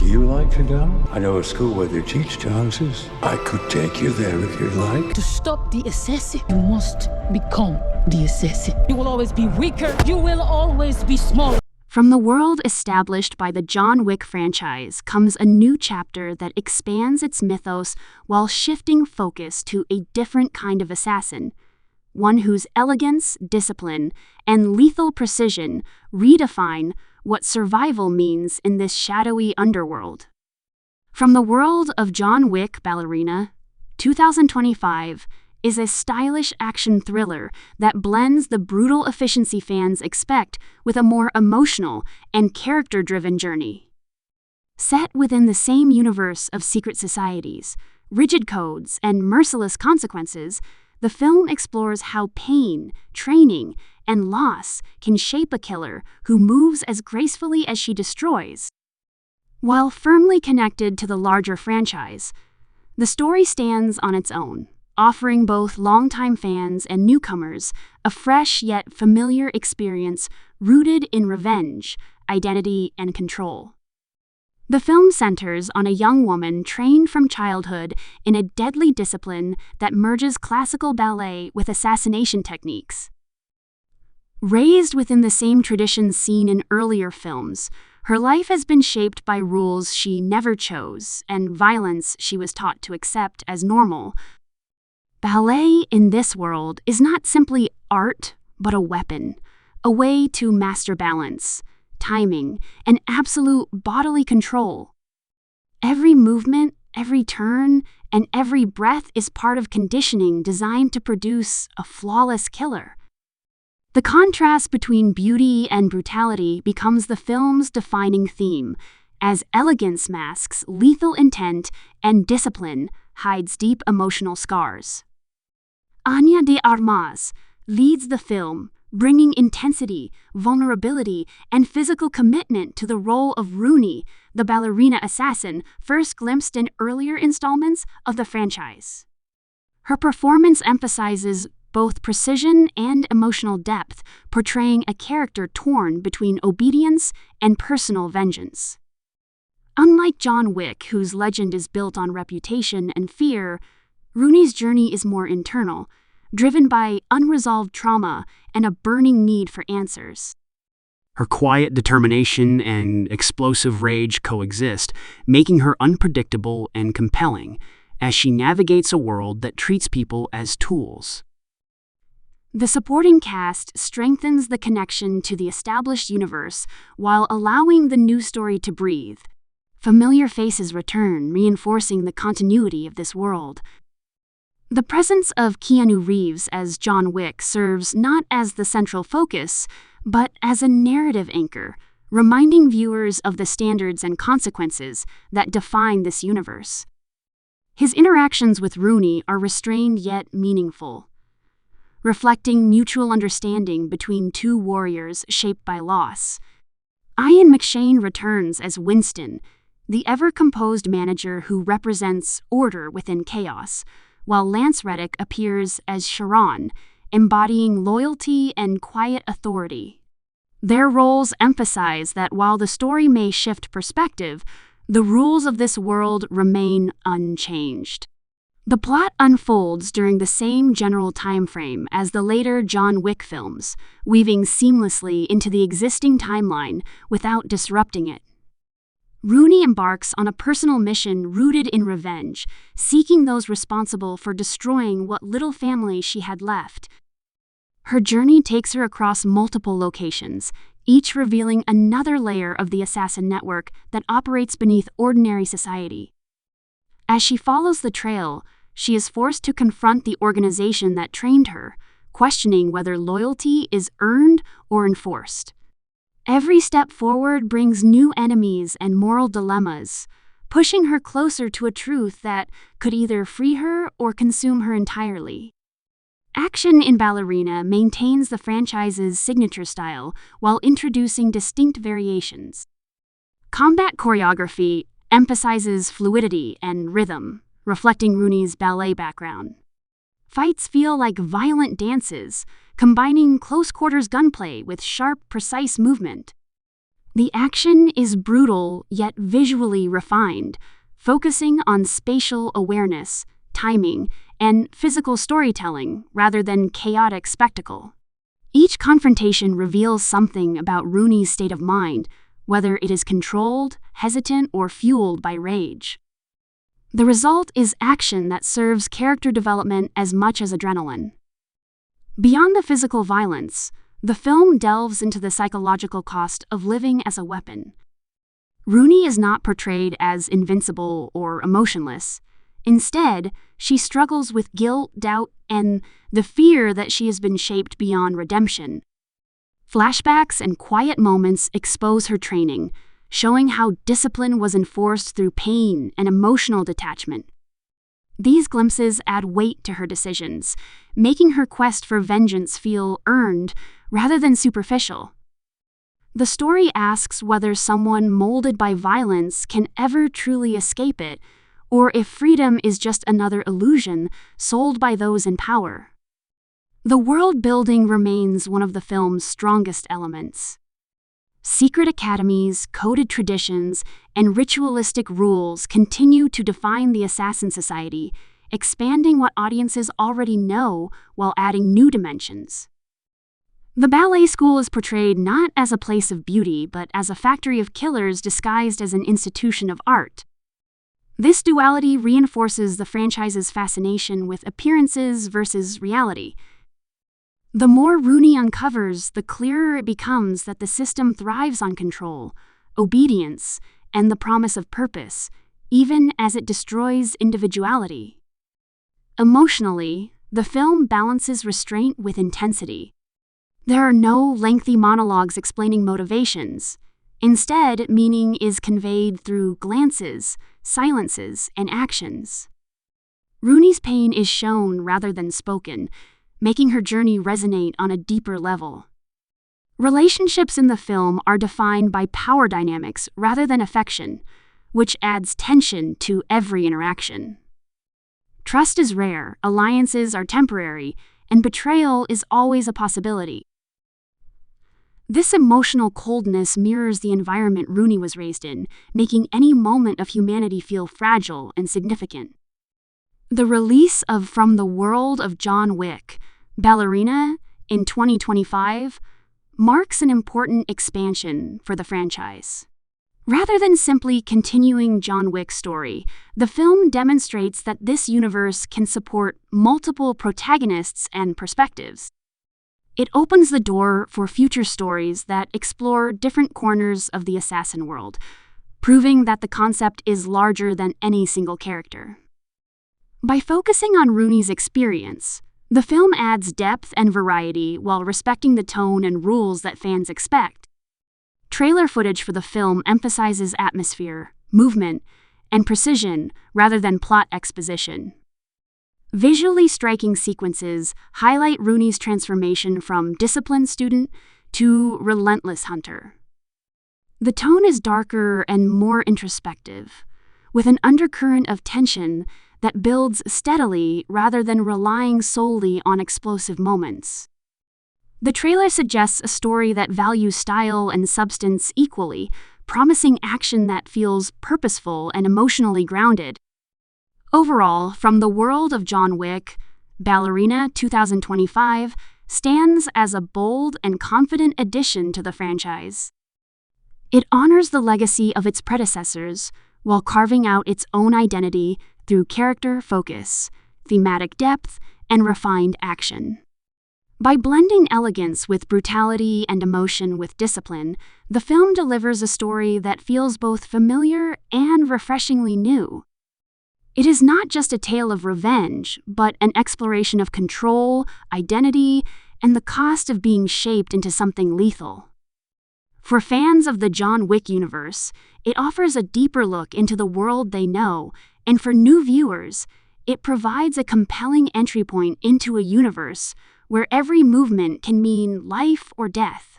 you like to go? I know a school where they teach dances. I could take you there if you'd like. To stop the assassin, you must become the assassin. You will always be weaker. You will always be smaller. From the world established by the John Wick franchise comes a new chapter that expands its mythos while shifting focus to a different kind of assassin, one whose elegance, discipline, and lethal precision redefine what survival means in this shadowy underworld. From the World of John Wick, Ballerina, 2025 is a stylish action thriller that blends the brutal efficiency fans expect with a more emotional and character-driven journey. Set within the same universe of secret societies, rigid codes, and merciless consequences, the film explores how pain, training, and loss can shape a killer who moves as gracefully as she destroys. While firmly connected to the larger franchise, the story stands on its own, offering both longtime fans and newcomers a fresh yet familiar experience rooted in revenge, identity, and control. The film centers on a young woman trained from childhood in a deadly discipline that merges classical ballet with assassination techniques. Raised within the same traditions seen in earlier films, her life has been shaped by rules she never chose and violence she was taught to accept as normal. Ballet in this world is not simply art, but a weapon, a way to master balance, timing, and absolute bodily control. Every movement, every turn, and every breath is part of conditioning designed to produce a flawless killer. The contrast between beauty and brutality becomes the film's defining theme, as elegance masks lethal intent and discipline hides deep emotional scars. Ana de Armas leads the film, bringing intensity, vulnerability, and physical commitment to the role of Rooney, the ballerina assassin first glimpsed in earlier installments of the franchise. Her performance emphasizes both precision and emotional depth, portraying a character torn between obedience and personal vengeance. Unlike John Wick, whose legend is built on reputation and fear, Rooney's journey is more internal, driven by unresolved trauma and a burning need for answers. Her quiet determination and explosive rage coexist, making her unpredictable and compelling as she navigates a world that treats people as tools. The supporting cast strengthens the connection to the established universe while allowing the new story to breathe. Familiar faces return, reinforcing the continuity of this world. The presence of Keanu Reeves as John Wick serves not as the central focus, but as a narrative anchor, reminding viewers of the standards and consequences that define this universe. His interactions with Rooney are restrained yet meaningful, reflecting mutual understanding between two warriors shaped by loss. Ian McShane returns as Winston, the ever-composed manager who represents order within chaos, while Lance Reddick appears as Sharon, embodying loyalty and quiet authority. Their roles emphasize that while the story may shift perspective, the rules of this world remain unchanged. The plot unfolds during the same general timeframe as the later John Wick films, weaving seamlessly into the existing timeline without disrupting it. Rooney embarks on a personal mission rooted in revenge, seeking those responsible for destroying what little family she had left. Her journey takes her across multiple locations, each revealing another layer of the assassin network that operates beneath ordinary society. As she follows the trail, she is forced to confront the organization that trained her, questioning whether loyalty is earned or enforced. Every step forward brings new enemies and moral dilemmas, pushing her closer to a truth that could either free her or consume her entirely. Action in Ballerina maintains the franchise's signature style while introducing distinct variations. Combat choreography emphasizes fluidity and rhythm, reflecting Rooney's ballet background. Fights feel like violent dances, combining close-quarters gunplay with sharp, precise movement. The action is brutal yet visually refined, focusing on spatial awareness, timing, and physical storytelling rather than chaotic spectacle. Each confrontation reveals something about Rooney's state of mind, whether it is controlled, hesitant, or fueled by rage. The result is action that serves character development as much as adrenaline. Beyond the physical violence, the film delves into the psychological cost of living as a weapon. Rooney is not portrayed as invincible or emotionless. Instead, she struggles with guilt, doubt, and the fear that she has been shaped beyond redemption. Flashbacks and quiet moments expose her training, showing how discipline was enforced through pain and emotional detachment. These glimpses add weight to her decisions, making her quest for vengeance feel earned rather than superficial. The story asks whether someone molded by violence can ever truly escape it, or if freedom is just another illusion sold by those in power. The world building remains one of the film's strongest elements. Secret academies, coded traditions, and ritualistic rules continue to define the Assassin Society, expanding what audiences already know while adding new dimensions. The ballet school is portrayed not as a place of beauty, but as a factory of killers disguised as an institution of art. This duality reinforces the franchise's fascination with appearances versus reality. The more Rooney uncovers, the clearer it becomes that the system thrives on control, obedience, and the promise of purpose, even as it destroys individuality. Emotionally, the film balances restraint with intensity. There are no lengthy monologues explaining motivations. Instead, meaning is conveyed through glances, silences, and actions. Rooney's pain is shown rather than spoken, making her journey resonate on a deeper level. Relationships in the film are defined by power dynamics rather than affection, which adds tension to every interaction. Trust is rare, alliances are temporary, and betrayal is always a possibility. This emotional coldness mirrors the environment Rooney was raised in, making any moment of humanity feel fragile and significant. The release of From the World of John Wick, Ballerina, in 2025, marks an important expansion for the franchise. Rather than simply continuing John Wick's story, the film demonstrates that this universe can support multiple protagonists and perspectives. It opens the door for future stories that explore different corners of the assassin world, proving that the concept is larger than any single character. By focusing on Rooney's experience, the film adds depth and variety while respecting the tone and rules that fans expect. Trailer footage for the film emphasizes atmosphere, movement, and precision rather than plot exposition. Visually striking sequences highlight Rooney's transformation from disciplined student to relentless hunter. The tone is darker and more introspective, with an undercurrent of tension that builds steadily rather than relying solely on explosive moments. The trailer suggests a story that values style and substance equally, promising action that feels purposeful and emotionally grounded. Overall, From the World of John Wick, Ballerina 2025 stands as a bold and confident addition to the franchise. It honors the legacy of its predecessors while carving out its own identity through character focus, thematic depth, and refined action. By blending elegance with brutality and emotion with discipline, the film delivers a story that feels both familiar and refreshingly new. It is not just a tale of revenge, but an exploration of control, identity, and the cost of being shaped into something lethal. For fans of the John Wick universe, it offers a deeper look into the world they know, and for new viewers, it provides a compelling entry point into a universe where every movement can mean life or death.